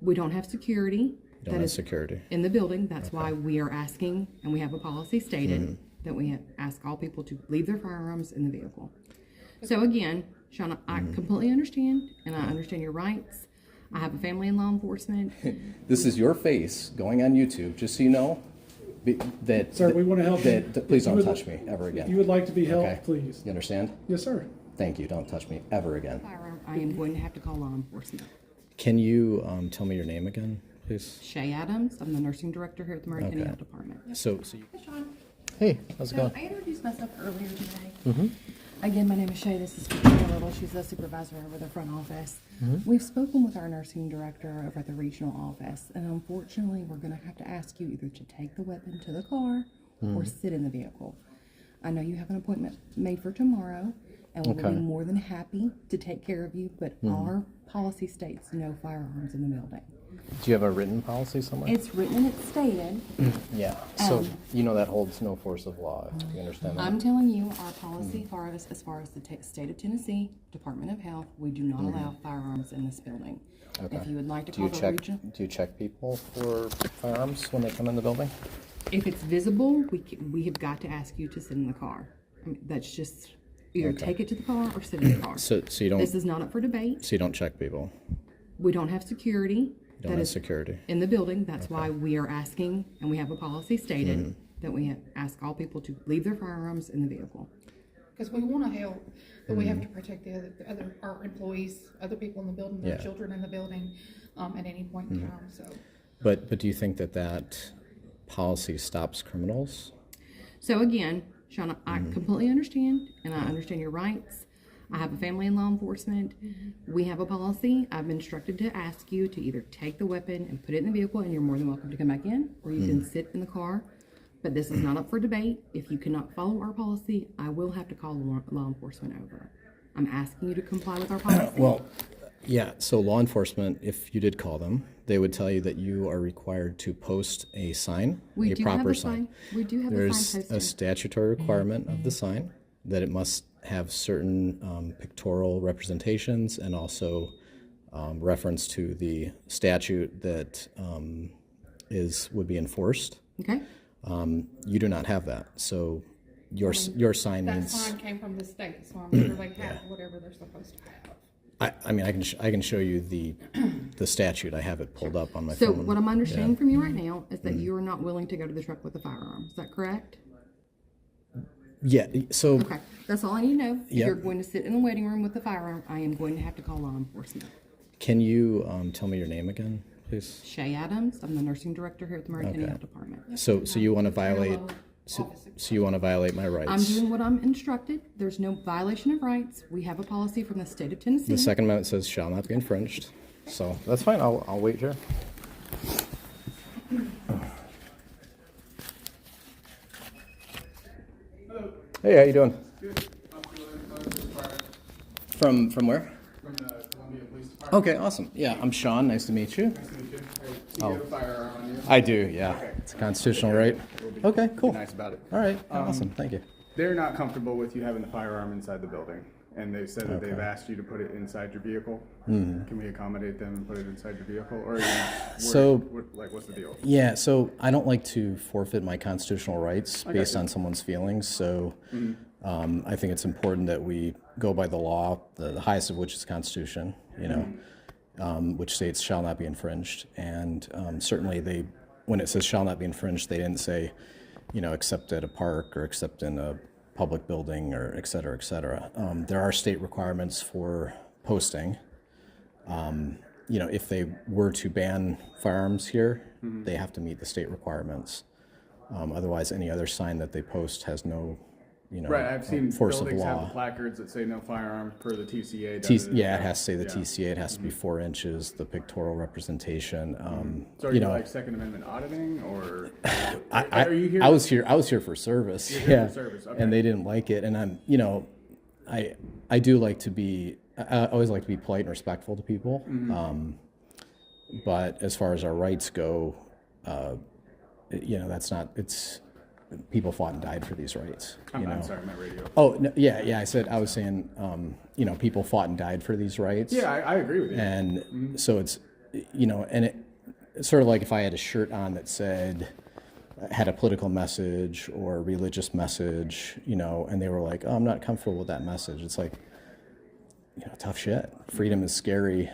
We don't have security. You don't have security in the building. That's why we are asking, and we have a policy stated that we ask all people to leave their firearms in the vehicle. So again, Shauna, I completely understand, and I understand your rights. I have a family in law enforcement. This is your face going on YouTube, just so you know. Sir, we want to help you. Please don't touch me ever again. You would like to be helped, Okay. please. You understand? Yes, sir. Thank you. Don't touch me ever again. Firearm, I am going to have to call law enforcement. Can you tell me your name again, please? Shay Adams. I'm the nursing director here at the Murray County Okay. Health Department. So you, Hey, Sean. hey, how's it So going? I introduced myself earlier today. Again, my name is Shay. This is Christina Little. She's the supervisor over the front office. We've spoken with our nursing director over at the regional office, and unfortunately, we're going to have to ask you either to take the weapon to the car or sit in the vehicle. I know you have an appointment made for tomorrow, and we'll be more than happy to take care of you, but our policy states no firearms in the building. Do you have a written policy somewhere? It's written and it's stated. Yeah. So you know that holds no force of law. You understand that? I'm telling you, our policy as far as the state of Tennessee Department of Health, we do not allow firearms in this building. Okay. If you would like to Do call you the check? region, Do you check people for firearms when they come in the building? if it's visible, we have got to ask you to sit in the car. I mean, that's just either take it to the car or sit in the car. So you don't. This is not up for debate. So you don't check people. We don't have security. You don't have security. In the building. That's why we are asking, and we have a policy stated that we ask all people to leave their firearms in the vehicle. Because we want to help, but we have to protect our employees, other people in the building, their children in the building, at any point in time. So, But do you think that policy stops criminals? So again, Shauna, I completely understand, and I understand your rights. I have a family in law enforcement. We have a policy. I've been instructed to ask you to either take the weapon and put it in the vehicle, and you're more than welcome to come back in, or you can sit in the car. But this is not up for debate. If you cannot follow our policy, I will have to call law enforcement over. I'm asking you to comply with our policy. Well, yeah. So law enforcement, if you did call them, they would tell you that you are required to post a sign, We a do have proper a sign. We do have a There's sign a posted. statutory requirement of the sign that it must have certain pictorial representations and also reference to the statute that would be enforced. Okay. You do not have that, so your sign that needs. sign came from the state, so I'm sure they have whatever they're supposed to have. I mean, I can show you the statute. I have it pulled up on my So phone. what I'm understanding from you right now is that you are not willing to go to the truck with a firearm. Is that correct? Yeah. So Okay. That's all I need to know. If Yep. you're going to sit in the waiting room with the firearm, I am going to have to call law enforcement. can you tell me your name again, please? Shay Adams. I'm the nursing director here at the Murray County Health Department. So you want to violate? So you want to violate my rights? I'm doing what I'm instructed. There's no violation of rights. We have a policy from the state of Tennessee. The Second Amendment says shall not be infringed. So that's fine. I'll wait here. Hey, how you doing? Good. From where? From the Columbia Police Department. Okay, awesome. Yeah, I'm Sean. Nice to meet you. Nice to meet you. Hey, you have a firearm on you. I do. Yeah, it's a constitutional right. Okay, cool. Nice about it. All right, awesome. Thank you. They're not comfortable with you having the firearm inside the building, and they've said that they've asked you to put it inside your vehicle. Can we accommodate them and put it inside your vehicle, or are you not So- like, what's the deal? Yeah, so I don't like to forfeit my constitutional rights based on someone's feelings. So I think it's important that we go by the law, the highest of which is the Constitution, which states shall not be infringed. And certainly when it says shall not be infringed, they didn't say, except at a park or except in a public building or et cetera, et cetera. There are state requirements for posting. If they were to ban firearms here, they have to meet the state requirements. Otherwise, any other sign that they post has no, Right, I've seen force of buildings have law. placards that say no firearms per the TCA. Yeah, it has to say the TCA. It has to be 4 inches. The pictorial representation. So are you like Second Amendment auditing, or I are you here? I was here for service. You're here for service, okay. And they didn't like it. And I do like to be. I always like to be polite and respectful to people. But as far as our rights go, that's not. It's people fought and died for these rights. I'm sorry, my radio. Oh no, yeah. I was saying, people fought and died for these rights. Yeah, I agree with you. And so you know, and it's sort of like if I had a shirt on that said, had a political message or a religious message, you know, and they were like, oh, I'm not comfortable with that message. It's like, you know, tough shit. Freedom is scary.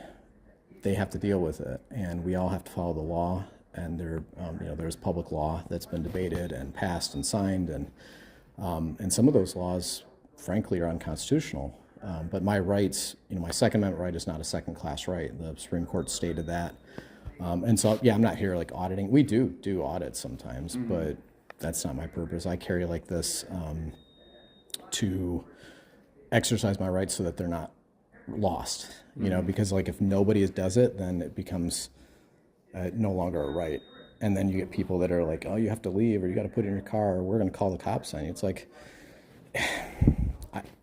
They have to deal with it, and we all have to follow the law. And there, you know, there's public law that's been debated and passed and signed, and some of those laws, frankly, are unconstitutional. But my rights, you know, my Second Amendment right is not a second-class right. The Supreme Court stated that. And so, yeah, I'm not here like auditing. We do audits sometimes, but that's not my purpose. I carry like this to exercise my rights so that they're not lost, you know, because like if nobody does it, then it becomes no longer a right. And then you get people that are like, oh, you have to leave, or you got to put it in your car, or we're going to call the cops on you. It's like,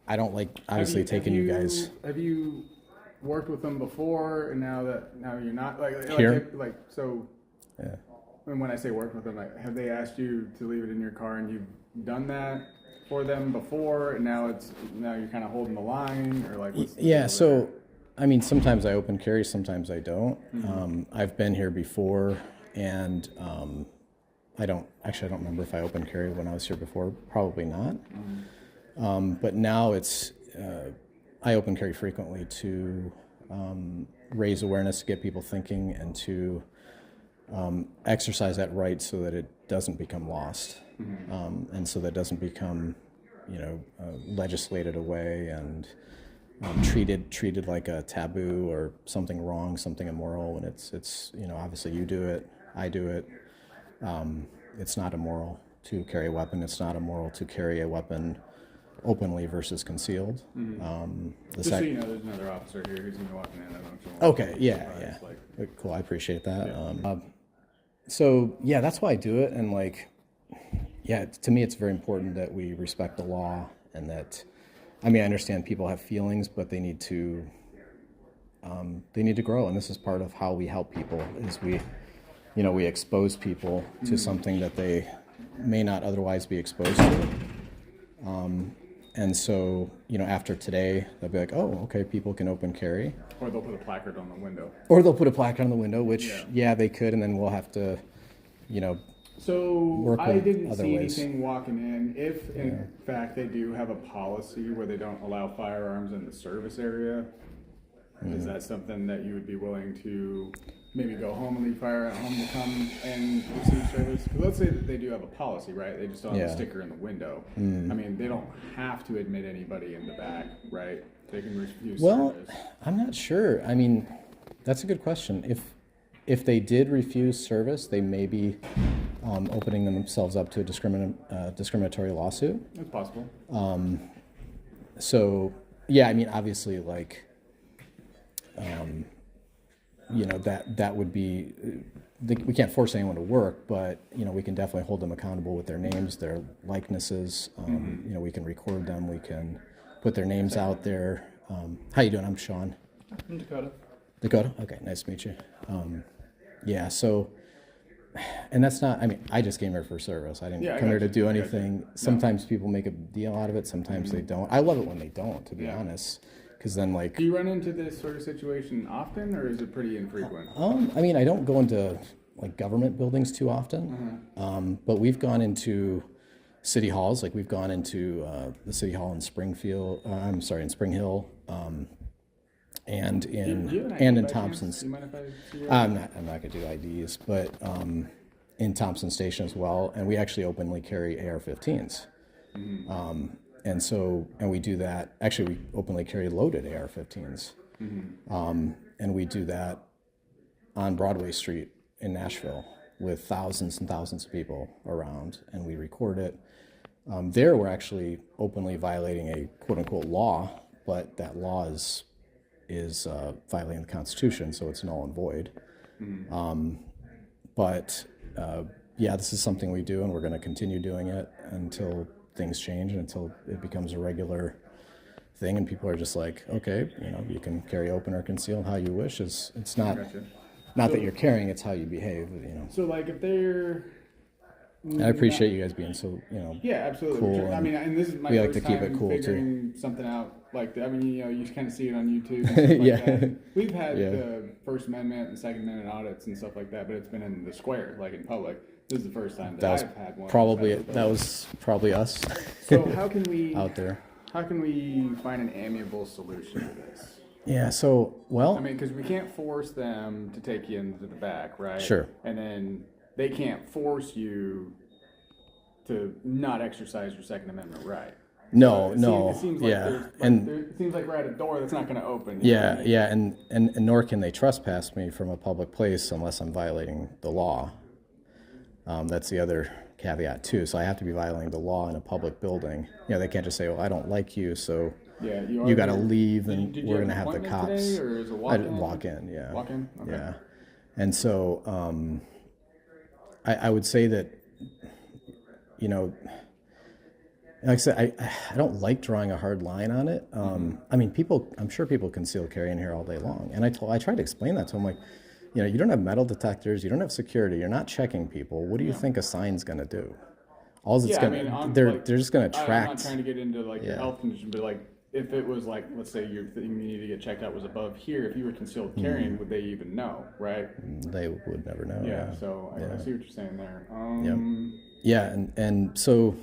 I don't like obviously taking you guys. Have you worked with them before, and now you're not Here? like so? Yeah. And when I say worked with them, like, have they asked you to leave it in your car, and you've done that for them before, and now you're kind of holding the line, or like? What's the Yeah. deal So, there? I mean, sometimes I open carry, sometimes I don't. I've been here before, and I don't remember if I open carry when I was here before. Probably not. But now it's I open carry frequently to raise awareness, to get people thinking, and to exercise that right so that it doesn't become lost, and so that it doesn't become, you know, legislated away and treated like a taboo or something wrong, something immoral. And it's you know, obviously you do it, I do it. It's not immoral to carry a weapon. It's not immoral to carry a weapon openly versus concealed. Just so you know, there's another officer here who's going to be walking in. I don't know if you want Okay, to yeah. like, Cool, I appreciate that. Yeah. So, yeah, that's why I do it. And, like, yeah, to me, it's very important that we respect the law, and that, I mean, I understand people have feelings, but they need to grow. And this is part of how we help people, is we expose people to something that they may not otherwise be exposed to. And so, you know, after today, they'll be like, oh, okay, people can open carry. or they'll put a placard on the window. Or they'll put a placard on the window, which, yeah, they could, and then we'll have to, you know, So work I with didn't other see ways. anything walking in. If in fact they do have a policy where they don't allow firearms in the service area, is that something that you would be willing to maybe go home and leave fire at home to come and receive service? Because let's say that they do have a policy, right? They just don't have a sticker in the window. I mean, they don't have to admit anybody in the back, right? They can refuse service. I'm not sure. I mean, that's a good question. If they did refuse service, they may be opening themselves up to a discriminatory lawsuit. It's possible. So, yeah, I mean, obviously, like, you know, that would be, we can't force anyone to work, but, you know, we can definitely hold them accountable with their names, their likenesses. You know, we can record them, we can put their names out there. How you doing? I'm Sean. I'm Dakota. Dakota? Okay, nice to meet you. Yeah, so, and that's not, I mean, I just came here for service. I didn't come here to do anything. Sometimes people make a deal out of it, sometimes they don't. I love it when they don't, to be honest, because then, like... Do you run into this sort of situation often, or is it pretty infrequent? I mean, I don't go into, like, government buildings too often, but we've gone into city halls. Like, we've gone into the city hall in Springfield, in Spring Hill, and in Thompson's. Do you mind if I see your I'm not gonna do IDs, but in Thompson Station as well, and we actually openly carry AR-15s, and we do that. Actually, we openly carry loaded AR-15s, and we do that on Broadway Street in Nashville with thousands and thousands of people around, and we record it. There, we're actually openly violating a quote-unquote law, but that law is violating the Constitution, so it's null and void. But yeah, this is something we do, and we're going to continue doing it until things change and until it becomes a regular thing, and people are just like, okay, you know, you can carry open or concealed how you wish. It's not that you're carrying; it's how you behave. You know. So, like, if they're... I appreciate you guys being so, you know, Yeah, absolutely. cool. I mean, and this is my we like first to keep time it cool, too. figuring something out like that. I mean, you know, you kind of see it on YouTube and stuff like Yeah. that. We've had First Amendment and Second Amendment audits and stuff like that, but it's been in the square, like in public. This is the first time That was I've had one. that was probably us So how can we out there. How can we find an amiable solution to this? Yeah. So well, I mean, because we can't force them to take you into the back, right? Sure. And then they can't force you to not exercise your Second Amendment right. no, It no, seems like yeah, and it seems like we're at a door that's not going to open. yeah, yeah, and nor can they trespass me from a public place unless I'm violating the law. That's the other caveat too. So I have to be violating the law in a public building. You know, they can't just say, "Well, I don't like you, so Yeah, you got to leave, Did and you we're have going to an have the appointment cops." today, or is it I walk-in? didn't walk in, yeah. Walk in? Okay. Yeah. And so I would say that, you know, like I said, I don't like drawing a hard line on it. I mean, I'm sure people conceal carry in here all day long. And I tried to explain that to them, like, you know, you don't have metal detectors, you don't have security, you're not checking people. What do you think a sign's going to do? All it's Yeah, going I mean, to, they're just going to I'm attract. not trying to get into like your Yeah. health condition, but like if it was like, let's say your thing you need to get checked out was above here, if you were concealed carrying, would they even know, right? They would never know. Yeah. So I see what you're saying there. Yeah, and so,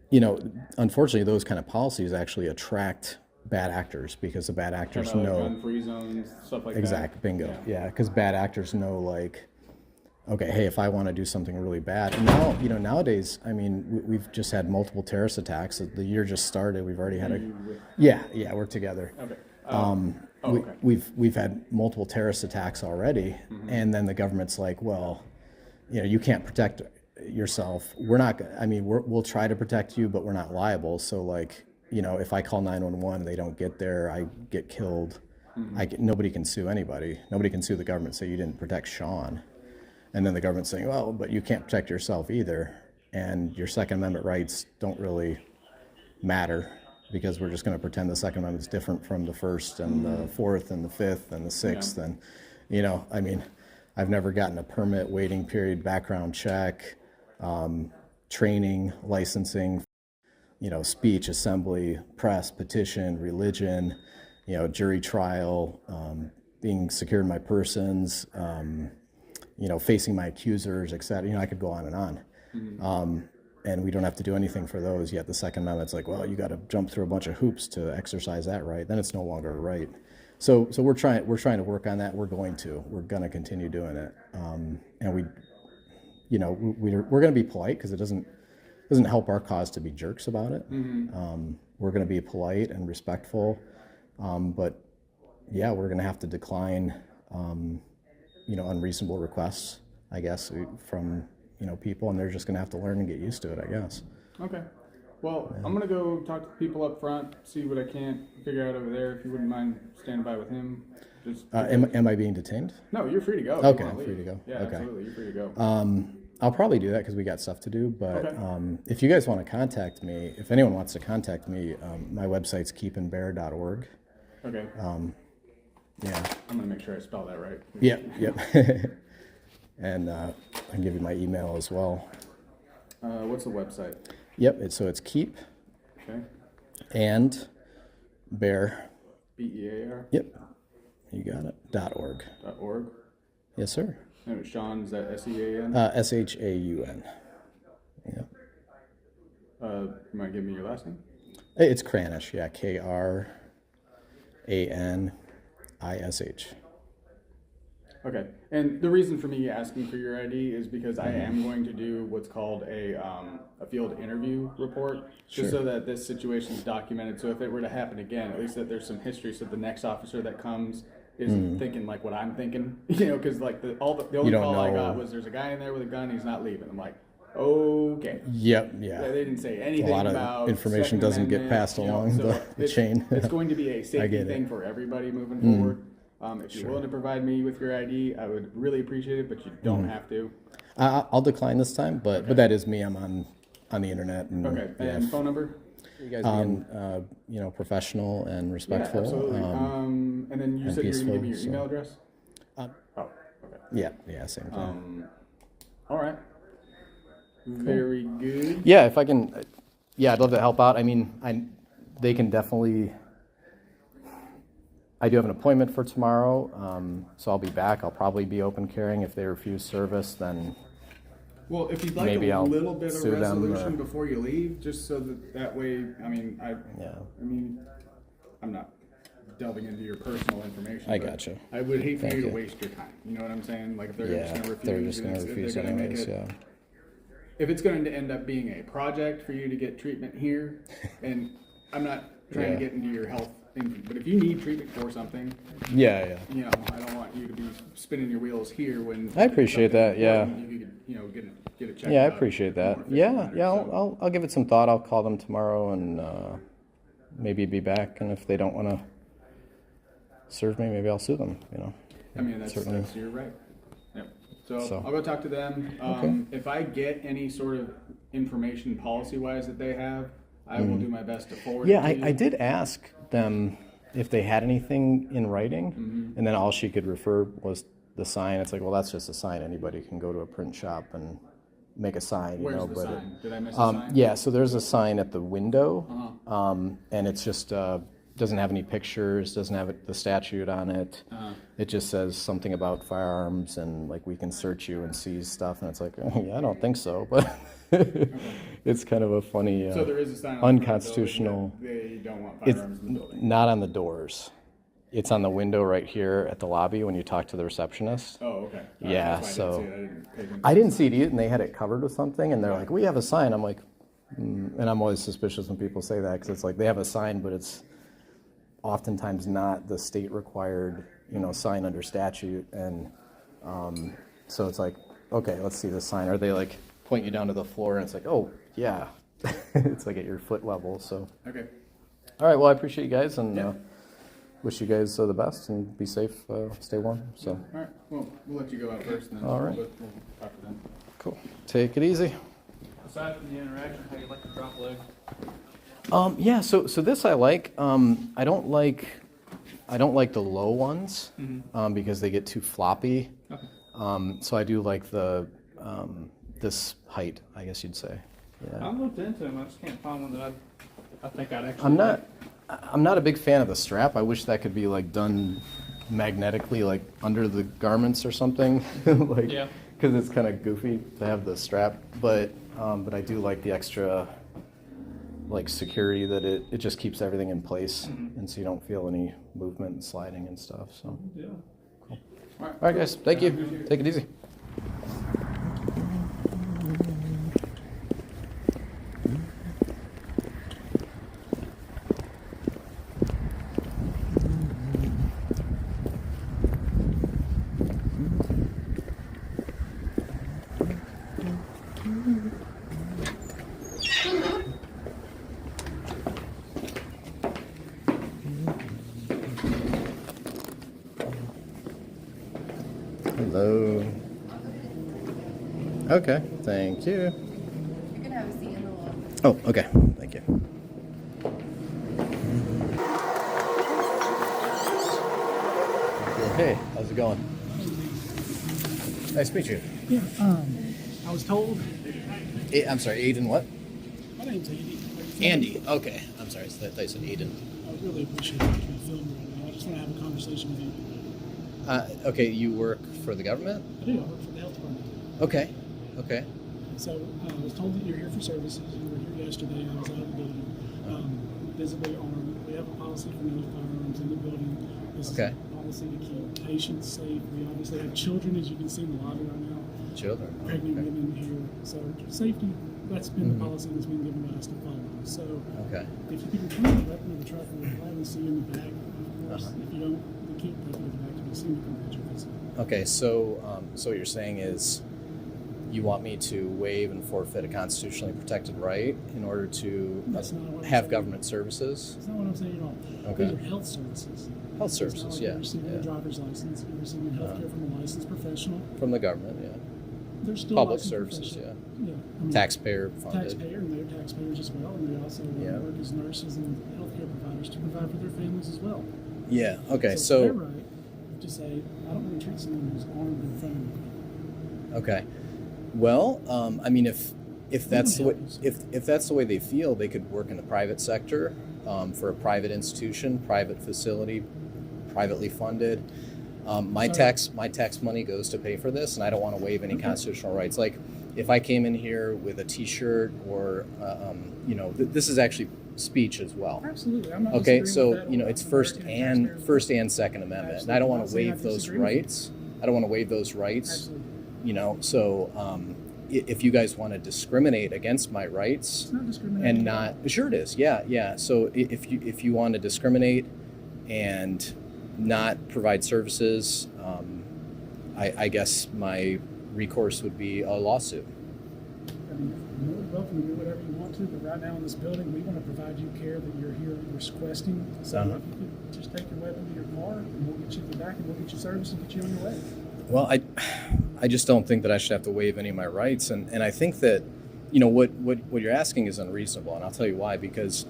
you know, unfortunately, those kind of policies actually attract bad actors because the bad actors Talking about, like, know gun-free zones, stuff like exact that. bingo. Yeah, because bad actors know, like, okay, hey, if I want to do something really bad, and now, you know, nowadays, I mean, we've just had multiple terrorist attacks. The year just started. We've already had yeah, we're together. Okay. We've had multiple terrorist attacks already, and then the government's like, well, you know, you can't protect yourself. We're not. I mean, we'll try to protect you, but we're not liable. So, like, you know, if I call 911 and they don't get there, I get killed. Nobody can sue anybody. Nobody can sue the government. Say you didn't protect Sean, and then the government's saying, well, but you can't protect yourself either, and your Second Amendment rights don't really matter because we're just going to pretend the Second Amendment's different from the First and the Fourth and the Fifth and the Sixth, and, you know, I mean, I've never gotten a permit, waiting period, background check, training, licensing, you know, speech, assembly, press, petition, religion, you know, jury trial, being secure in my persons, you know, facing my accusers, et cetera. You know, I could go on and on. And we don't have to do anything for those, yet the Second Amendment's like, well, you got to jump through a bunch of hoops to exercise that right. Then it's no longer a right. So we're trying to work on that. We're going to continue doing it. And we, you know, we're going to be polite because it doesn't help our cause to be jerks about it. We're going to be polite and respectful, but yeah, we're going to have to decline, you know, unreasonable requests, I guess, from, you know, people, and they're just going to have to learn and get used to it, I guess. Okay. Well, I'm gonna go talk to the people up front, see what I can't figure out over there. If you wouldn't mind standing by with him, just. Am I being detained? No, you're free to go. if Okay, you wanna free leave. to go. Yeah, Okay. absolutely, you're free to go. I'll probably do that because we got stuff to do, but Okay. if you guys want to contact me, if anyone wants to contact me, my website's keepandbear.org. Okay. Yeah. I'm gonna make sure I spell that right. Yep. And I can give you my email as well. What's the website? Yep, it's keep Okay. and bear. BEAR. Yep, you got it. .org. .org. Yes, sir. And Sean, is that SEAN? SHAUN. Yep. You might give me your last name? It's Kranish. Yeah, KRANISH. Okay, and the reason for me asking for your ID is because I am going to do what's called a field interview report, just so that this situation is documented. So if it were to happen again, at least that there's some history, so the next officer that comes isn't thinking like what I'm thinking, you know, because like the only call I got was there's a guy in there with a gun, he's not leaving. I'm like, okay. Yep, yeah. They didn't say anything A lot about of information Second doesn't get Amendment, passed you know, along so the chain. It's going to be a safety get it. thing for everybody moving forward. If you're willing to provide me with your ID, I would really appreciate it, but you don't have to. I'll decline this time, but that is me. I'm on the internet. And, Okay, yeah, and phone number? you guys being you know, professional and respectful. Yeah, absolutely. And then you and said you were going to give me your peaceful, email address? Uh, oh, okay. Yeah, same thing. All right. Very good. Yeah, if I can, I'd love to help out. I mean, they can definitely. I do have an appointment for tomorrow, so I'll be back. I'll probably be open carrying. If they refuse service, then Well, if you'd like Maybe a I'll little bit of sue them, resolution or- before you leave, just so that way, I mean, yeah. I'm not delving into your personal information. I but gotcha. I would hate for Thank you to you. waste your time. You know what I'm saying? Like if they're Yeah, just gonna refuse, they're just and gonna if refuse they're gonna make anyways, it, yeah. if it's going to end up being a project for you to get treatment here, and I'm not trying Yeah. to get into your health thing, but if you need treatment for something, Yeah. you know, I don't want you to be spinning your wheels here when I appreciate something that, yeah. important, you could, you know, get it checked Yeah, I out appreciate more that. efficiently Yeah, manner. yeah. So, I'll give it some thought. I'll call them tomorrow and maybe be back. And if they don't want to serve me, maybe I'll sue them. You know. I mean, that's Certainly. you're right. Yep. So So. I'll go talk to them. Okay. If I get any sort of information policy-wise that they have, I will do my best to forward Yeah, it to you. I did ask them if they had anything in writing, Mm-hmm. and then all she could refer was the sign. It's like, well, that's just a sign. Anybody can go to a print shop and make a sign. Where's you know, the but sign? Did I miss a sign? Yeah, so there's a sign at the window, Uh-huh. and it's just doesn't have any pictures, doesn't have the statute on it. Uh-huh. It just says something about firearms and like we can search you and seize stuff, and it's like, oh, yeah, I don't think so, but it's kind of a funny, So there is a sign on the front of the unconstitutional. building that they don't want It's firearms in the building. not on the doors. It's on the window right here at the lobby when you talk to the receptionist. Oh, okay. Yeah, That's why so- I didn't see it. I didn't pay attention. I didn't see it either, and they had it covered with something, and they're like, we have a sign. I'm like, and I'm always suspicious when people say that because it's like they have a sign, but it's oftentimes not the state required, sign under statute. And so it's like, okay, let's see the sign. Or they like point you down to the floor, and it's like, oh, yeah. It's like at your foot level. So, Okay. all right, well, I appreciate you guys, and Yeah. wish you guys the best, and be safe, stay warm. So, All right. Well, we'll let you go out first, and then All right. we'll talk to them. cool. Take it easy. Aside from the interaction, how you like the drop leg? Yeah, so this I like. I don't like the low ones because they get too floppy. Okay. So I do like the this height, I guess you'd say. Yeah. I've looked into them. I just can't find one that I think I'd actually. I'm not a big fan of the strap. I wish that could be like done magnetically, like under the garments or something. Like, Yeah. because it's kind of goofy to have the strap, but I do like the extra like security that it just keeps everything in place, and so you don't feel any movement and sliding and stuff. So, Yeah. all right, guys, thank you. Take it easy. Hello. Okay, thank you. You can have a seat in the lobby. Oh, okay, thank you. Hey, how's it going? Nice to meet you. Yeah, I was told, I'm sorry, Aiden what? my name's Andy. Andy, okay. I'm sorry, I thought you said Aiden. I really appreciate you being filmed right now. I just want to have a conversation with you. Okay, you work for the government? I do, I work for the health department. Okay, okay. So I was told that you're here for services. You were here yesterday. I was out of the building. Visibly armed. We have a policy for no firearms in the building. This Okay. is a policy to keep patients safe. We obviously have children, as you can see in the lobby right now. Children. Pregnant Okay. women here. So safety, that's been the policy that's been given to us to follow. So Okay. if you can come to the weapon of the truck, we'll gladly see you in the back. Of course, if you don't, we can't take you to the back. You'll see me come at you. Okay, so what you're saying is you want me to waive and forfeit a constitutionally protected right in order to That's not what I'm have saying. government services? That's not what I'm saying at all. Okay. These are health services. Health It's not services, like yeah, You're receiving yeah. a driver's license. You're receiving healthcare from a licensed professional. From the government, yeah. They're still Public licensed services, professional. yeah. Yeah. I mean, Taxpayer funded. Taxpayer, and they're taxpayers as well, and they also Yeah. work as nurses and healthcare providers to provide for their families as well. Yeah, okay, It's their so, right to say, I don't want to treat someone who's armed and friendly. okay. Well, I mean, if that's the way, help if that's the way they feel, they could work in the private sector, for a private institution, private facility, privately funded. My tax money goes to pay for this, and I don't want to waive any constitutional rights. Like if I came in here with a T-shirt or this is actually speech as well. Absolutely. I'm not Okay, disagreeing with so that. it's I'm first American taxpayer. and Second Amendment, and I don't Absolutely. want I'm to not saying waive I those disagree with you. rights. I don't want to waive those rights. Absolutely. So if you guys want to discriminate against my rights It's not discriminating. and not sure it is, yeah. So if you want to discriminate and not provide services, I guess my recourse would be a lawsuit. I mean, you're welcome to do whatever you want to, but right now in this building, we want to provide you care that you're here requesting. So Uh-huh. if you could just take your weapon to your car, and we'll get you back, and we'll get you service and get you on your way. Well, I just don't think that I should have to waive any of my rights, and I think that what you're asking is unreasonable, and I'll tell you why. Because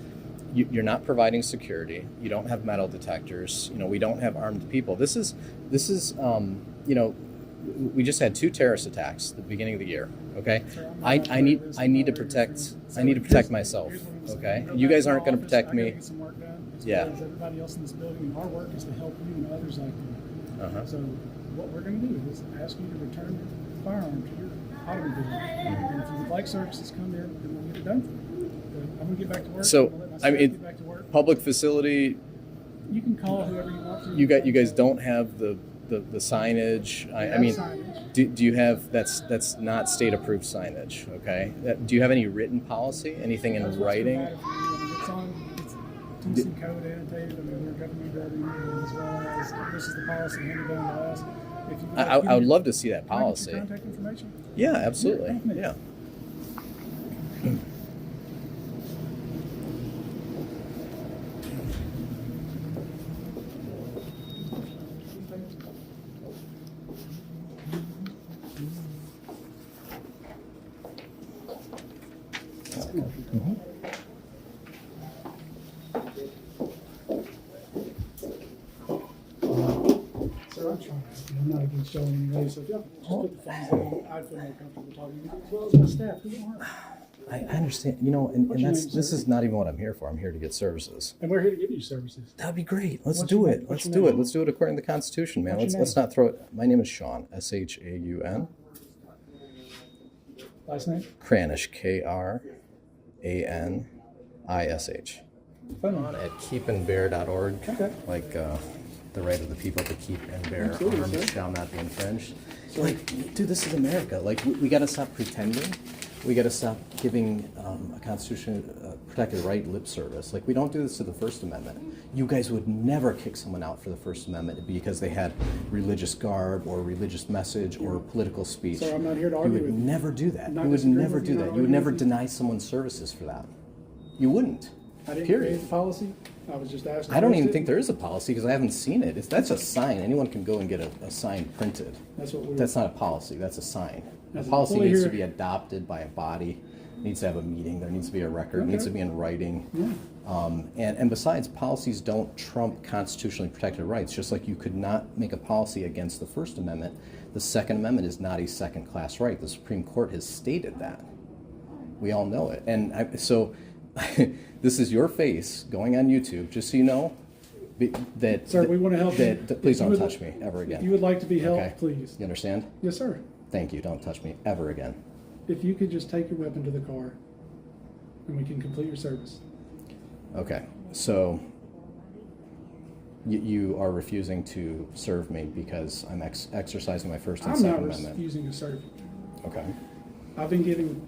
you're not providing security. You don't have metal detectors. We don't have armed people. This is we just had 2 terrorist attacks at the beginning of the year. Okay, So I need to protect myself. Okay, you guys aren't going to protect I gotta me. get some work done, as Yeah. well as everybody else in this building. And our work is to help you and others like you. Uh-huh. So what we're going to do is ask you to return your firearm to your automobile. And if you would like services, come in, and we'll get it done for you. But I'm going to get back to work. So, I'm gonna let my I staff mean, get back to work. Public facility. You can call whoever you want to. You guys don't have the signage. I mean, do you have that's not state approved signage? Okay. Do you have any written policy? Anything in That's what's writing? provided for you. I mean, it's TC code annotated. I mean, we're a government building, as well as this is the policy handed down to us. If you I would love to see that Can I get policy. your contact information? Yeah, absolutely. Yeah. Sir, I'm trying to help you. I'm not against y'all anyway, so if y'all just put the phones down, I'd feel more comfortable talking to you, as well as my staff. We don't hurt. I understand. And What's your name, this sir? is not even what I'm here for. I'm here to get services. And we're here to give you services. That'd be great. Let's What's do your it. name? Let's What's do your it. name? Let's do it according to the Constitution, man. What's Let's your not throw it. My name is Sean. SHAUN. Last name? Cranish. KRANISH. Phone On number. at keepandbear.org. Okay. Like the right of the people to keep and bear Absolutely, arms sir. shall not be infringed. So- Like, dude, this is America. Like, we got to stop pretending. We got to stop giving a constitution protected right lip service. Like, we don't do this to the First Amendment. You guys would never kick someone out for the First Amendment because they had religious garb or religious message or political speech. Sir, I'm not here to You argue would with you. never do that. I'm not You would disagreeing never with you, do not that. You would arguing never with you. deny someone services for that. You wouldn't. I didn't Period. create the policy. I was just asked. to I don't post even it. think there is a policy because I haven't seen it. That's a sign. Anyone can go and get a sign printed. That's what we. That's not a policy. That's a sign. A As an policy employee needs to here- be adopted by a body. Needs to have a meeting. There needs to be a record. Needs Okay. to be in writing. Yeah. And besides, policies don't trump constitutionally protected rights. Just like you could not make a policy against the First Amendment, the Second Amendment is not a second-class right. The Supreme Court has stated that. We all know it. And so this is your face going on YouTube, just so you know. That Sir, we want to help you. that- please If you don't would- touch me ever If again. you would like to be helped, Okay. please. You understand? Yes, sir. Thank you. Don't touch me ever again. If you could just take your weapon to the car, and we can complete your service. Okay. So you are refusing to serve me because I'm exercising my First and I'm not Second Amendment. refusing to serve you. Okay. I've been giving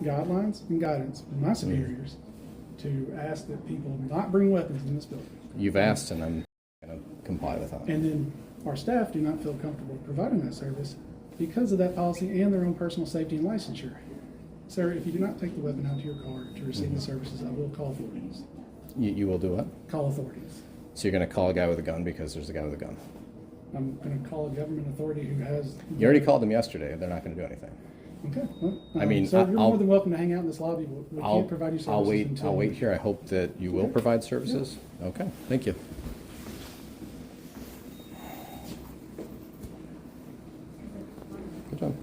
guidelines and guidance from Mm-hmm. my superiors to ask that people not bring weapons in this building. You've asked, and I'm going to comply with that. And then our staff do not feel comfortable providing that service because of that policy and their own personal safety and licensure. Sir, if you do not take the weapon out to your car to receive the services, I will call authorities. You will do what? Call authorities. So you're going to call a guy with a gun because there's a guy with a gun. I'm going to call a government authority who has. You already called them yesterday. They're not going to do anything. Okay. Well, I mean, sir, you're I'll- more than welcome to hang out in this lobby. We I'll, can't provide you services I'll wait. until. I'll wait here. I hope that you will provide services. Okay. Thank you. Good job.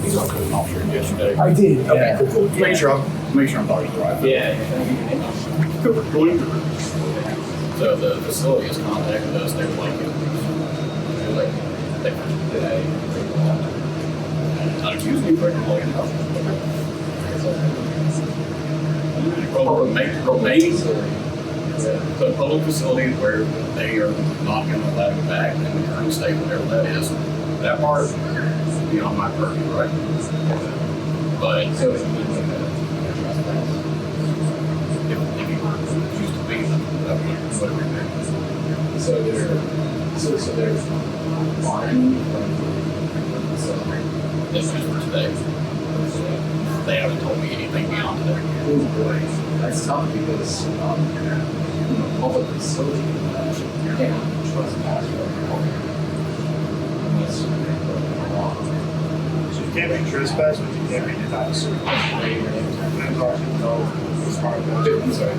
He's on code officer yesterday. I did. Okay, Yeah. cool. Make sure I'm talking to the right. Yeah. So the facility has contacted us. They were like, today. Not accusing you, but like, remain. So public facilities where they are not going to allow you back in the current state, whatever that is, that part is beyond my purview, right? But if you choose to be, whatever you think. So they're fine This is for today. They haven't told me anything beyond today. Oh boy, that's tough because public facility, you can't trespass unless So you can't be trespassed, but you can't be denied service. And officer no is part of that. I'm sorry.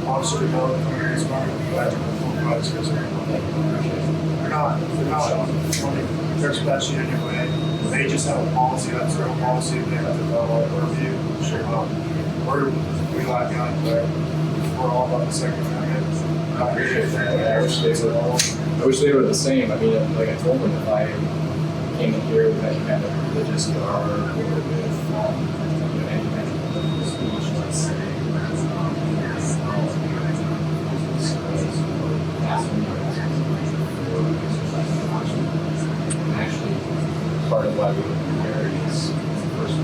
Officer no is part of that. They're not wanting to trespass you anyway. They just have a policy, that's their own policy, they have to follow our review. Sure. We like gun, but we're all about the Second Amendment. I wish they were the same. I mean, like I told them, if I came in here with any kind of religious garb or with any kind of political speech, let's say, actually, part of why we were prepared is first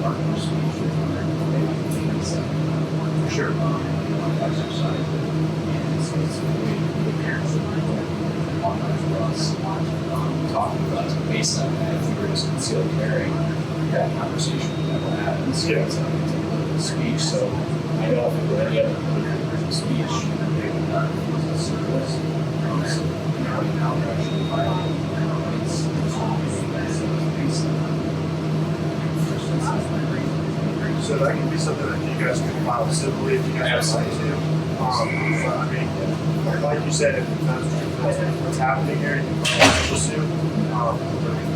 partner speech Sure. exercise. And so it's really for us talking about it. Based on that, if we were just concealed carrying, that conversation would never happen. So it's a political speech. So I know if it were any other political speech, they would not use this list. So now they're actually violating their rights. So that can be something that you guys can file civilly if you guys would like to. I mean, like you said, if that's what's happening here, you can file a civil suit.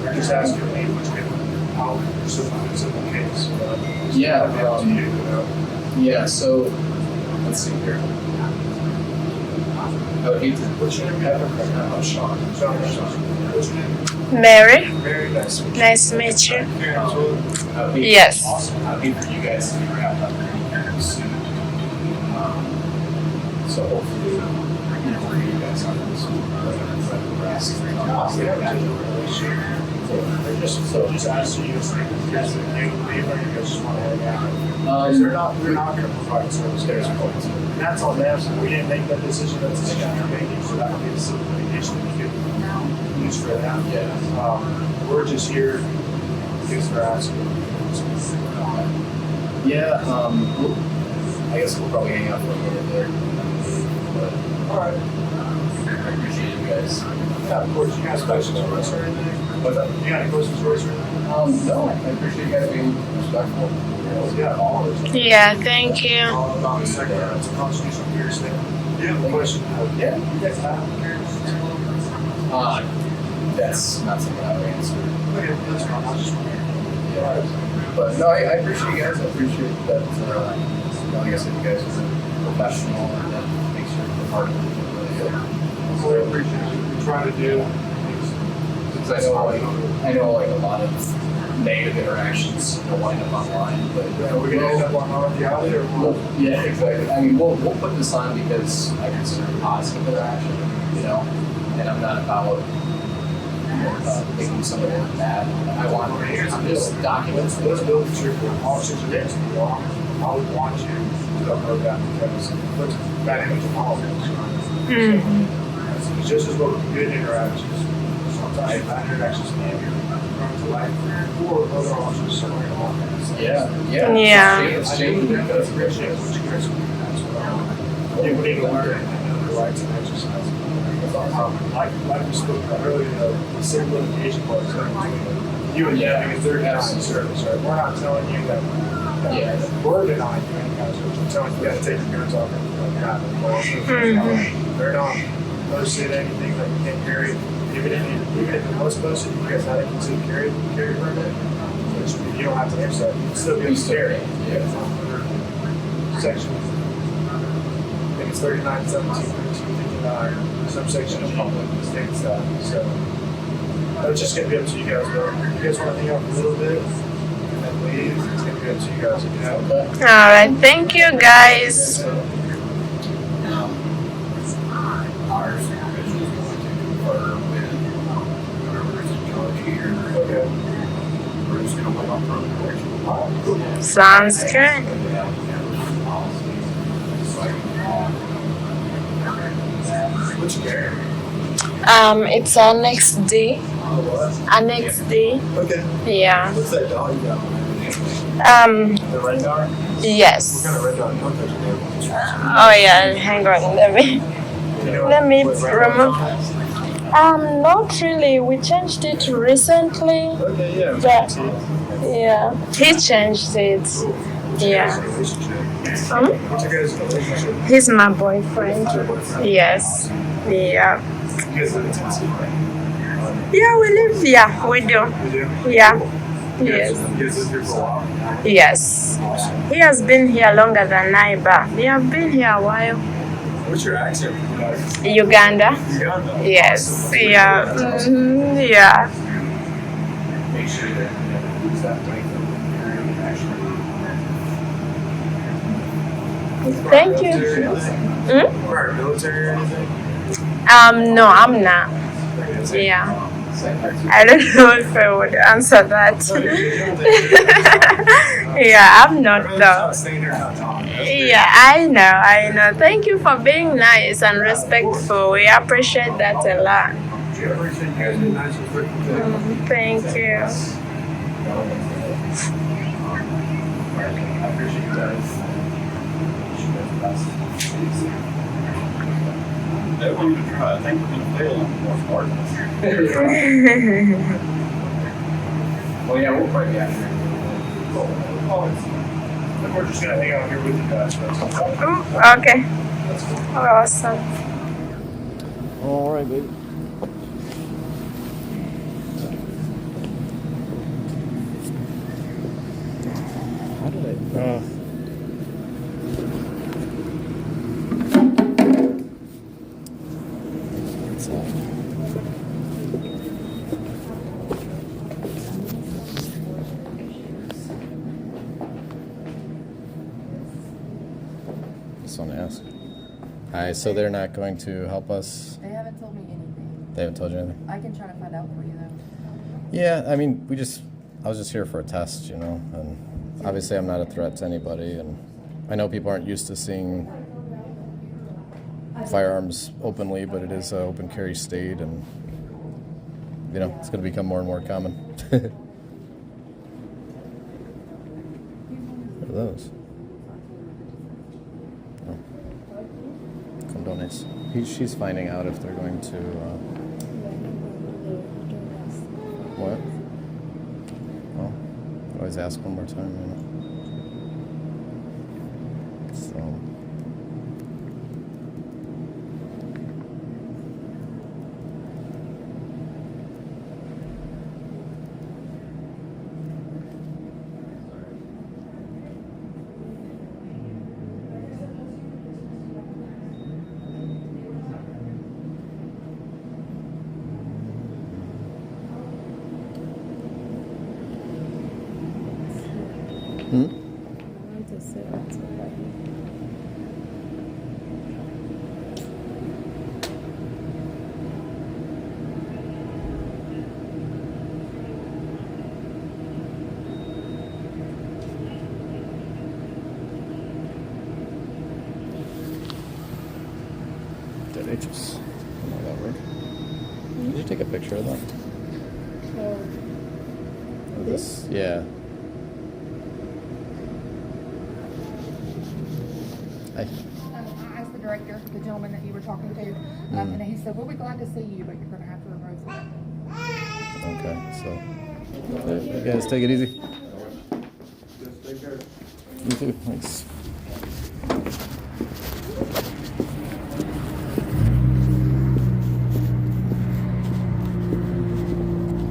We're just asking me which way, how civil case. Yeah, Up to you, you know. yeah, so let's see here. I would hate to, what's your name? I'm Sean. Sean, what's your name? Mary, Very nice. nice to meet you. I would hate- Yes. Awesome. I'd hate for you guys to be wrapped up in any kind of suit. So hopefully, you guys aren't Just ask you, just you leave or you just want to hang out. They're not going to provide service there. And that's on them. We didn't make that decision. That's the decision you're making. So that would be the civil litigation that you could use for that. Yeah. We're just here because they're asking. Yeah, I guess we'll probably hang out for a little bit. But, All right. I appreciate you guys. Yeah, of course. You guys have questions for us or anything? What's up? You got any questions for us or anything? No, I appreciate you guys being respectful. Yeah, all of us. Yeah, thank you. All about the second, it's a constitutional clearance thing. You have a question? Yeah. You guys have a clearance? That's not something I would answer. Okay, that's fine. I was just wondering. Yeah. But no, I appreciate you guys. I appreciate that. Like I said, you guys are professional and that makes your part of it really good. So I appreciate what we try to do. Because I know like a lot of negative interactions wind up online, but We're going to end up on the audit or what? yeah, exactly. I mean, we'll put this on because I consider it positive interaction, you know, and I'm not about making somebody look bad. I'm just documenting. Let's build the truth. Officers are going to be wrong. I would want you to upload that because it puts bad image of politics. It's just as well with good interactions. Sometimes bad interactions can be brought to life or other officers somewhere along. Yeah. Yeah. It's changing because Which you guys can do that as well. Yeah, we need to learn and the rights and exercise. Like we spoke about earlier, the civil litigation part is you and having a third time service, right? We're not telling you that we're denying you any kind of service. We're telling you got to take your guns off and like that. They're not posting anything that you can't carry. Even even if it was posted, you guys had a concealed carry permit, which you don't have to answer that. You can still be able to carry. Section, I think it's 39, 17, 59, subsection of public states that. So it's just going to be up to you guys. But if you guys want to hang out for a little bit and then leave, it's going to be up to you guys. If you have that. All right, thank you guys. Our supervision is going to confer with whoever's in charge here. Okay. We're just going to wait on further direction. Sounds good. Which carry? It's Annex D. Annex D. Okay. Yeah. What's that dog you got? The red dog? Yes. What kind of red dog? Don't touch it. Oh yeah, hang on, let me remove. Not really. We changed it recently. Okay, yeah. But yeah, he changed it. Yeah. What's your guys' relationship? He's my boyfriend. Yes. Yeah. You guys live in Tennessee, right? Yeah, we live. Yeah, we do. You do? Yeah. You Yes. guys lived here for a while? Yes. He has been here longer than I, but we have been here a while. What's your accent? Uganda. Uganda? Yes. Yeah. Yeah. Make sure that you use that length of actually. Thank you. Or military or anything? No, I'm not. Yeah. I don't know if I would answer that. Yeah, I'm not though. Yeah, I know. Thank you for being nice and respectful. We appreciate that a lot. Thank you. I appreciate you guys. I think we're going to fail on more part. Well, yeah, we'll probably be after. And we're just gonna hang out here with you guys. Okay. Awesome. All right, baby. How did I? Just want to ask. Hi, so they're not going to help us? They haven't told me anything. They haven't told you anything? I can try to find out for you though. Yeah, I mean, I was just here for a test, you know, and obviously I'm not a threat to anybody, and I know people aren't used to seeing firearms openly, but it is an open carry state, and, you know, it's going to become more and more common. What are those? Oh. Condones. She's finding out if they're going to, what? Well, always ask one more time, you know. So. Did I just? Oh, that work? Did you take a picture of that? Of this? Yeah. I asked the director, the gentleman that you were talking to, and he said, we'll be glad to see you, but you're going to have to remove it. Okay, so you guys take it easy. Just take care. You too. Thanks.